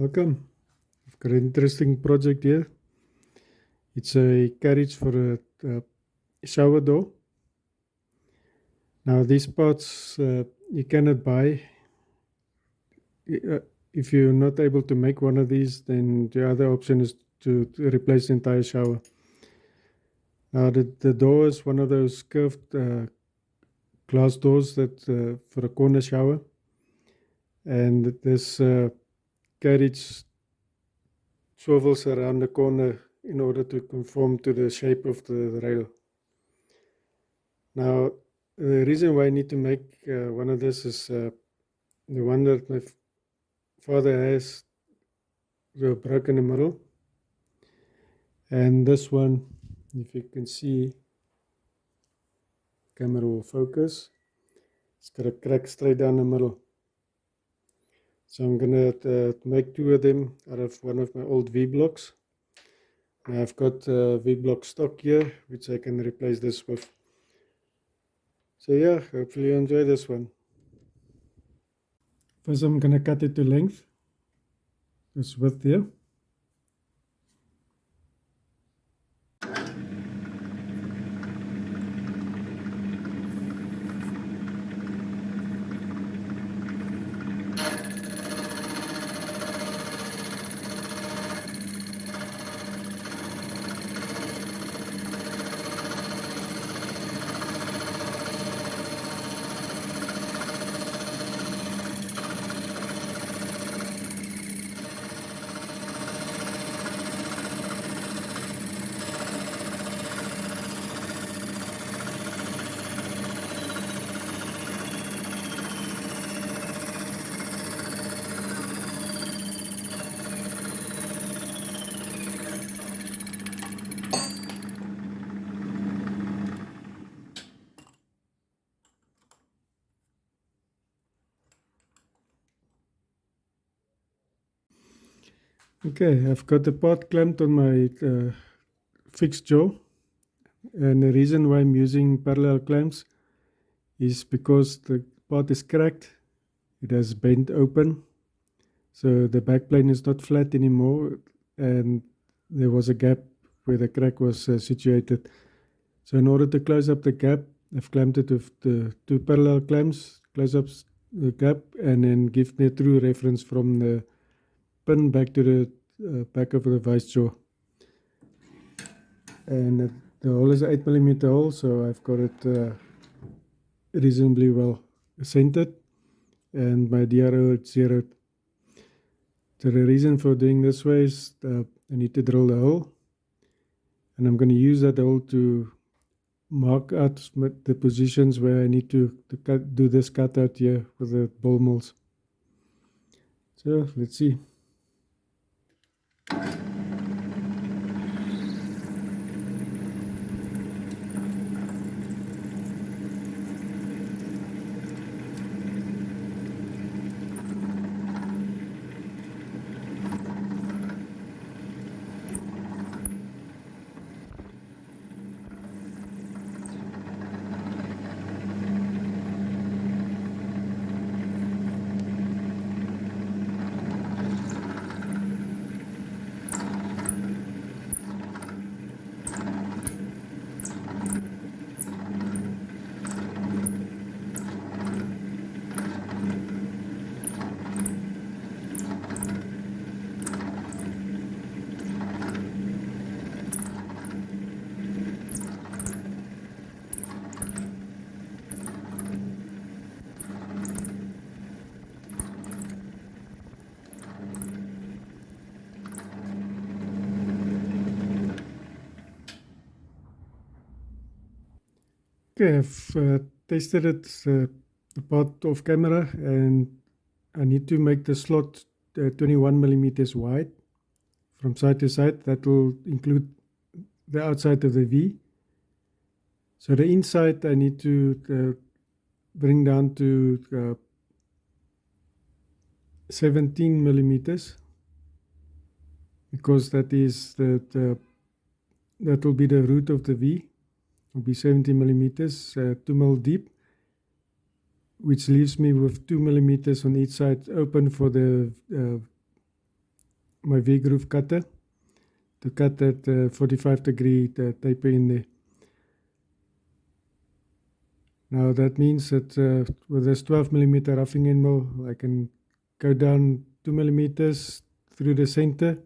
Welcome. I've got an interesting project here. It's a carriage for a shower door. Now, these parts you cannot buy. If you're not able to make one of these, then the other option is to replace the entire shower. Now, the door is one of those curved glass doors that for a corner shower, and this carriage swivels around the corner in order to conform to the shape of the rail. Now, the reason why I need to make one of this is the one that my father has broken in the middle, and this one, if you can see, camera will focus. It's got a crack straight down the middle. So I'm gonna make two of them out of one of my old V blocks. Now I've got V block stock here, which I can replace this with. So yeah, hopefully you enjoy this one. First I'm gonna cut it to length, this width here. Okay, I've got the part clamped on my fixed jaw, and the reason why I'm using parallel clamps is because the part is cracked, it has bent open, so the backplane is not flat anymore, and there was a gap where the crack was situated. So in order to close up the gap, I've clamped it with the two parallel clamps, close up the gap, and then give me a true reference from the pin back to the back of the vice jaw. And the hole is an 8mm hole, so I've got it reasonably well centered, and my DRO is zeroed. So the reason for doing this way is I need to drill the hole, and I'm going to use that hole to mark out the positions where I need to do this cutout here with the ball mills. So let's see. Okay, I've tested it apart off camera, and I need to make the slot 21mm wide from side to side. That will include the outside of the V. So the inside I need to bring down to 17mm, because that is that will be the root of the V. Will be 70mm, 2mm deep, which leaves me with 2mm on each side open for the my V-groove cutter to cut that 45-degree taper in there. Now that means that with this 12mm roughing end mill, I can go down 2mm through the center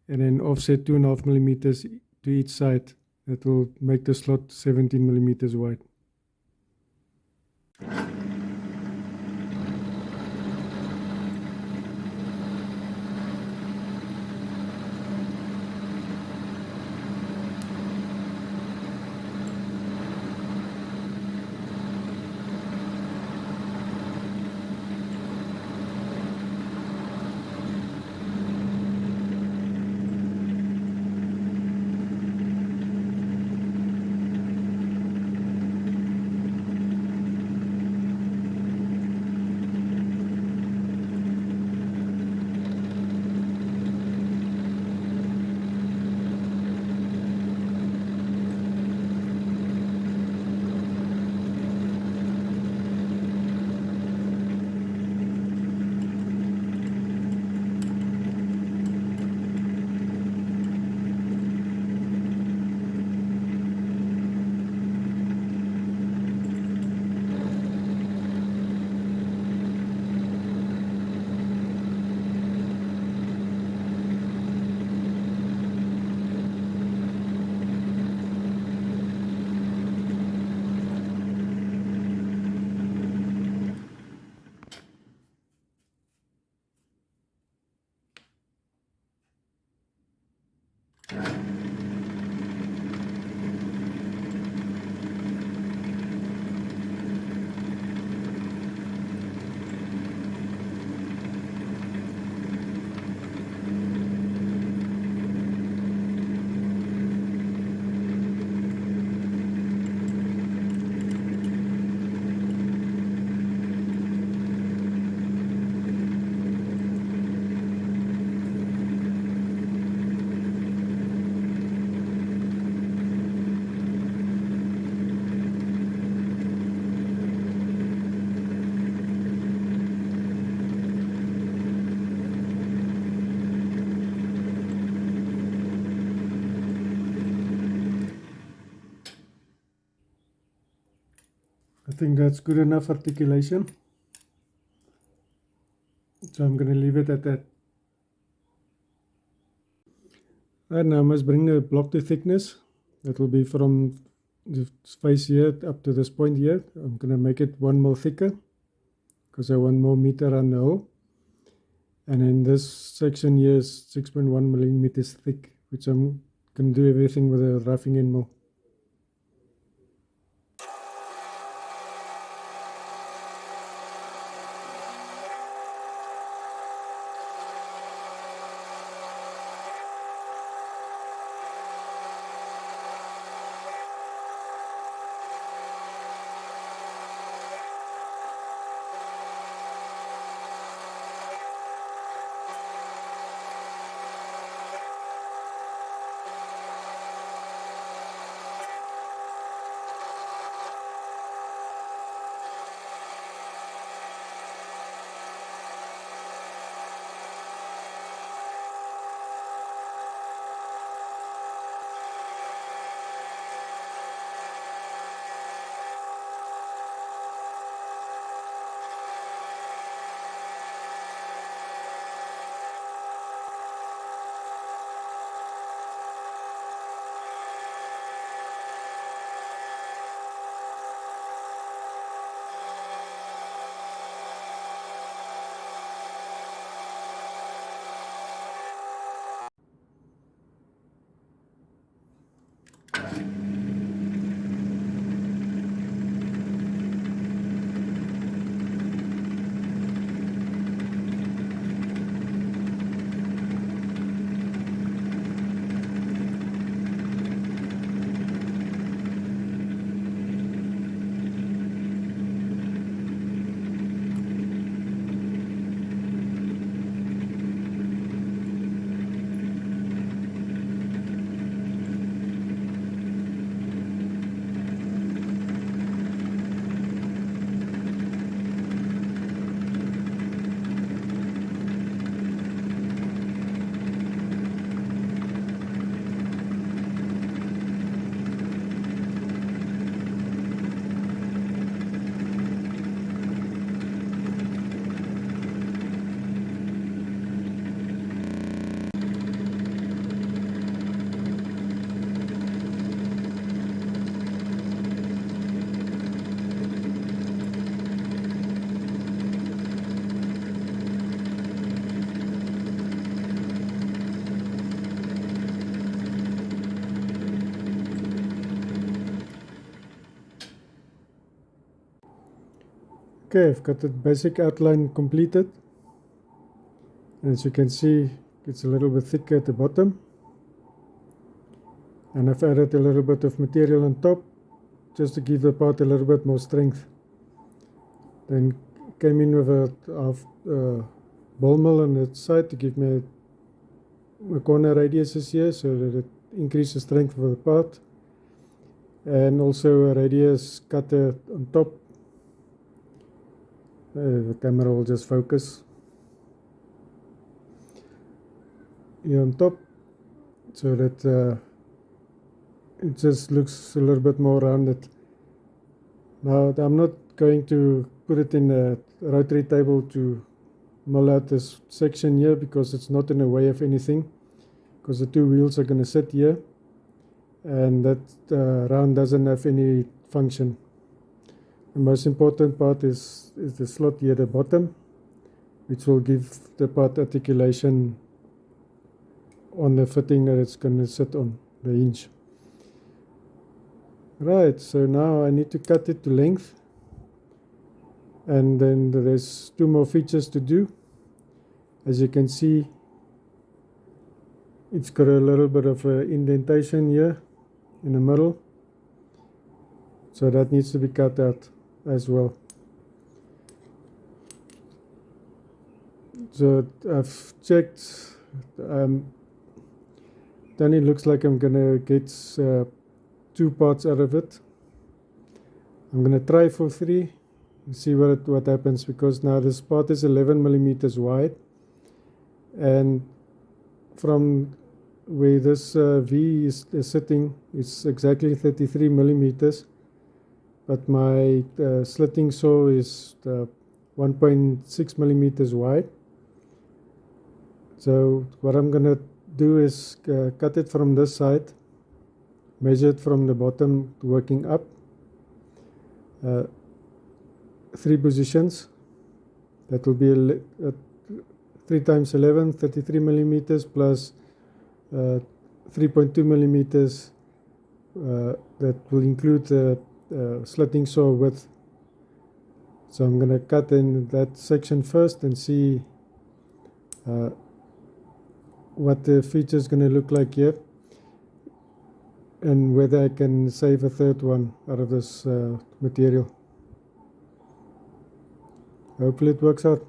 and then offset 2.5mm to each side. That will make the slot 17mm wide. I think that's good enough articulation. So I'm going to leave it at that. And now I must bring the block to thickness. That will be from the face here up to this point here. I'm going to make it 1 mil thicker because I want more meter around the hole. And then this section here is 6.1 millimeters thick, which I'm going to do everything with a roughing end mill. Okay, I've got the basic outline completed. As you can see, it's a little bit thicker at the bottom. And I've added a little bit of material on top just to give the part a little bit more strength. Then came in with a half ball mill on the side to give me a corner radiuses here so that it increases strength of the part. And also a radius cutter on top. The camera will just focus here on top so that it just looks a little bit more rounded. Now I'm not going to put it in a rotary table to mill out this section here because it's not in the way of anything, because the two wheels are going to sit here and that round doesn't have any function. The most important part is the slot here at the bottom, which will give the part articulation on the fitting that it's going to sit on, the hinge. Right, so now I need to cut it to length, and then there's two more features to do. As you can see, it's got a little bit of an indentation here in the middle, so that needs to be cut out as well. So I've checked, then it looks like I'm gonna get 2 parts out of it. I'm gonna try for 3 and see what happens, because now this part is 11 millimeters wide, and from where this V is sitting, it's exactly 33 millimeters, but my slitting saw is 1.6 millimeters wide. So what I'm gonna do is cut it from this side, measure it from the bottom working up, 3 positions. That will be 3 times 11, 33 millimeters plus 3.2 millimeters. That will include the slitting saw width. So I'm going to cut in that section first and see what the feature is going to look like here, and whether I can save a third one out of this material. Hopefully it works out.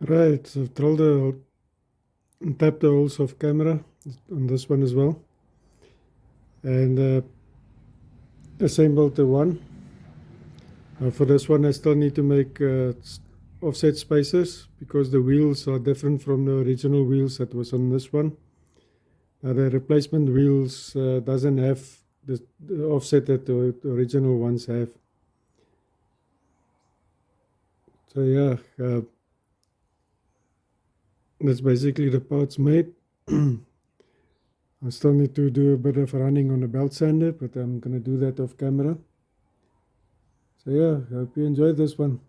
Right, so I've drilled and tapped the holes of camera on this one as well, and assembled the one. For this one I still need to make offset spacers because the wheels are different from the original wheels that was on this one. Now the replacement wheels doesn't have the offset that the original ones have. So yeah, that's basically the parts made. I still need to do a bit of running on the belt sander, but I'm gonna do that off camera. So yeah, I hope you enjoyed this one.